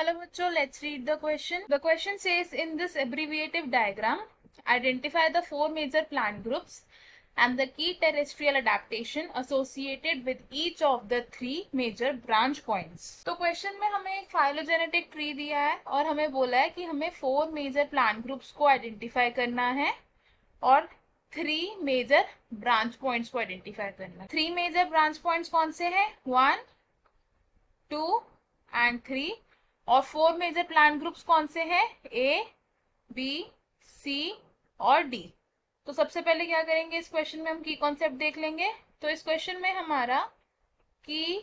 Hello बच्चों, let's read the question. The question says, in this abbreviative diagram, identify the four major plant groups and the key terrestrial adaptation associated with each of the three major branch points. तो question में हमें एक phylogenetic tree दिया है और हमें बोला है कि हमें फोर मेजर प्लांट ग्रुप्स को आइडेंटिफाई करना है और थ्री मेजर ब्रांच पॉइंट्स को आइडेंटिफाई करना है. थ्री मेजर ब्रांच पॉइंट्स कौन से हैं? 1, 2 एंड 3. और फोर मेजर प्लांट ग्रुप्स कौन से हैं? ए, बी, सी और डी. तो सबसे पहले क्या करेंगे, इस क्वेश्चन में हम की कॉन्सेप्ट देख लेंगे. तो इस क्वेश्चन में हमारा की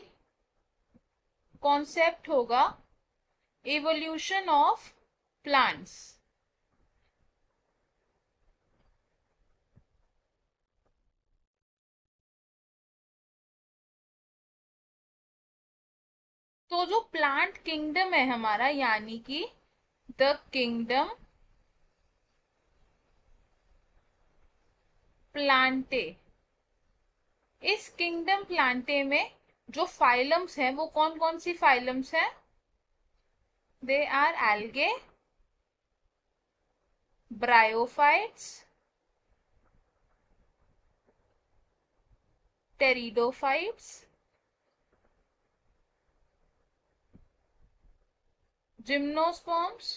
कॉन्सेप्ट होगा इवोल्यूशन ऑफ प्लांट्स. तो जो प्लांट किंगडम है हमारा, यानी कि द किंगडम प्लांटे, इस किंगडम प्लांटे में जो फाइलम्स हैं वो कौन कौन सी फाइलम्स हैं? They are algae, bryophytes, pteridophytes, gymnosperms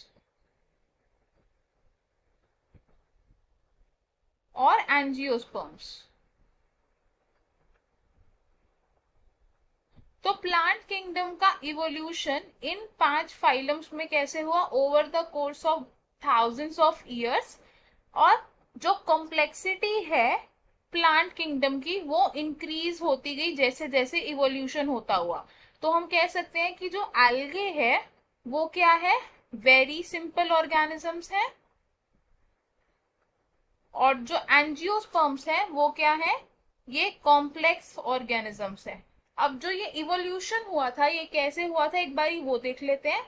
और एंजियोस्पर्म्स. तो प्लांट किंगडम का इवोल्यूशन इन 5 फाइलम्स में कैसे हुआ? Over the course of thousands of years. और जो कॉम्प्लेक्सिटी है प्लांट किंगडम की वो इंक्रीज होती गई जैसे जैसे इवोल्यूशन होता हुआ. तो हम कह सकते हैं कि जो एल्गे है वो क्या है? वेरी सिंपल ऑर्गेनिजम्स है. और जो एंजियोस्पर्म्स है वो क्या है? ये कॉम्प्लेक्स ऑर्गेनिजम्स है. अब जो ये इवोल्यूशन हुआ था ये कैसे हुआ था, एक बार वो देख लेते हैं.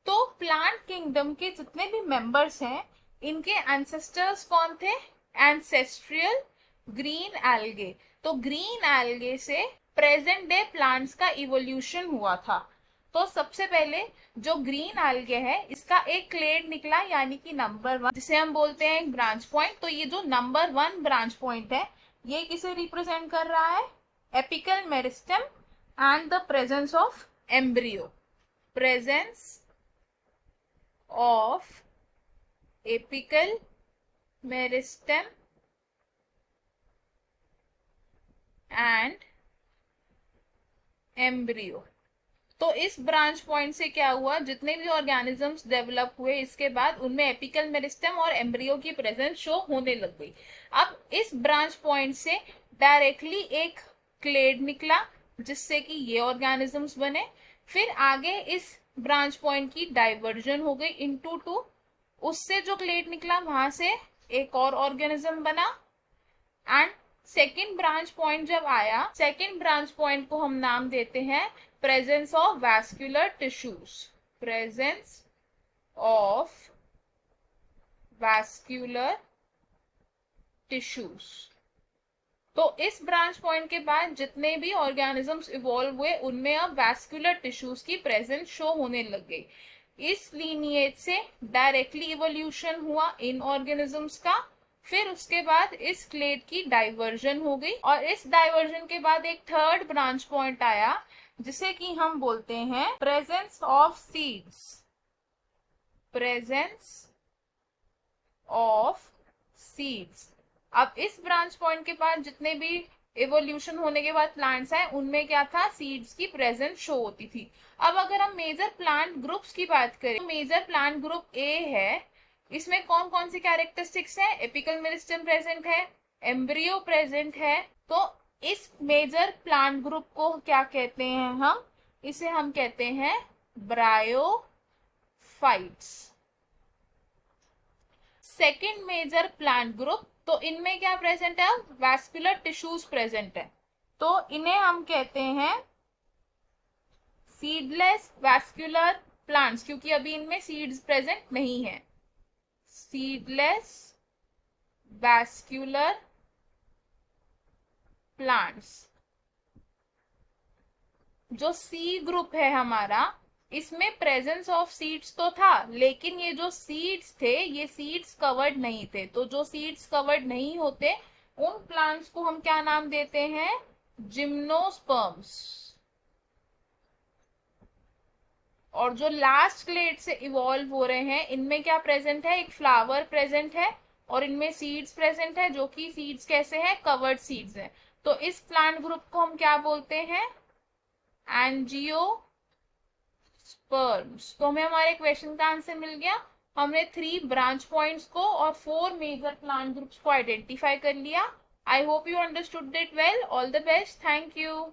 तो प्लांट किंगडम के जितने भी मेंबर्स हैं इनके एंसेस्टर्स कौन थे? Ancestral green algae. तो ग्रीन एल्गे से प्रेजेंट डे प्लांट्स का इवोल्यूशन हुआ था. तो सबसे पहले जो ग्रीन एल्गे है इसका एक क्लेड निकला, यानी कि नंबर 1, जिसे हम बोलते हैं एक ब्रांच पॉइंट. तो ये जो नंबर 1 ब्रांच पॉइंट है ये किसे रिप्रेजेंट कर रहा है? Apical meristem and the presence of embryo. Presence of apical meristem and embryo. तो इस ब्रांच पॉइंट से क्या हुआ, जितने भी ऑर्गेनिजम्स डेवलप हुए इसके बाद उनमें एपिकल मेरिस्टेम और एम्ब्रियो की प्रेजेंस शो होने लग गई. अब इस ब्रांच पॉइंट से डायरेक्टली एक क्लेड निकला जिससे कि ये ऑर्गेनिजम्स बने. फिर आगे इस ब्रांच पॉइंट की डाइवर्जन हो गई इनटू 2. उससे जो क्लेड निकला वहां से एक और ऑर्गेनिज्म बना. एंड सेकेंड ब्रांच पॉइंट जब आया, सेकेंड ब्रांच पॉइंट को हम नाम देते हैं presence of vascular tissues. Presence of vascular tissues. तो इस ब्रांच पॉइंट के बाद जितने भी ऑर्गेनिजम्स इवॉल्व हुए उनमें अब वैस्कुलर टिश्यूज की प्रेजेंस शो होने लग गई. इस लीनिएज से डायरेक्टली इवोल्यूशन हुआ इन ऑर्गेनिजम्स का. फिर उसके बाद इस क्लेड की डाइवर्जन हो गई और इस डाइवर्जन के बाद एक थर्ड ब्रांच पॉइंट आया जिसे कि हम बोलते हैं presence of seeds. Presence of seeds. अब इस ब्रांच पॉइंट के बाद जितने भी एवोल्यूशन होने के बाद प्लांट्स हैं उनमें क्या था? सीड्स की प्रेजेंस शो होती थी. अब अगर हम मेजर प्लांट ग्रुप्स की बात करें तो मेजर प्लांट ग्रुप ए है. इसमें कौन कौन सी कैरेक्टरिस्टिक्स है? एपिकल मेरिस्टेम प्रेजेंट है, एम्ब्रियो प्रेजेंट है. तो इस मेजर प्लांट ग्रुप को क्या कहते हैं हम? इसे हम कहते हैं bryophytes. Second major plant group, तो इनमें क्या प्रेजेंट है? वैस्कुलर टिश्यूज प्रेजेंट है. तो इन्हें हम कहते हैं सीडलेस वैस्कुलर प्लांट्स, क्योंकि अभी इनमें सीड्स प्रेजेंट नहीं है. Seedless vascular plants. जो सी ग्रुप है हमारा इसमें प्रेजेंस ऑफ सीड्स तो था, लेकिन ये जो सीड्स थे ये सीड्स कवर्ड नहीं थे। तो जो सीड्स कवर्ड नहीं होते उन प्लांट्स को हम क्या नाम देते हैं? जिम्नोस्पर्म्स। और जो लास्ट क्लेड से इवॉल्व हो रहे हैं इनमें क्या प्रेजेंट है? एक फ्लावर प्रेजेंट है और इनमें सीड्स प्रेजेंट है, जो कि सीड्स कैसे हैं? कवर्ड सीड्स हैं। तो इस प्लांट ग्रुप को हम क्या बोलते हैं? एंजियोस्पर्म्स। तो हमें हमारे क्वेश्चन का आंसर मिल गया। हमने 3 ब्रांच पॉइंट्स को और 4 मेजर प्लांट ग्रुप्स को आइडेंटिफाई कर लिया। I hope you understood it well. All the best. Thank you.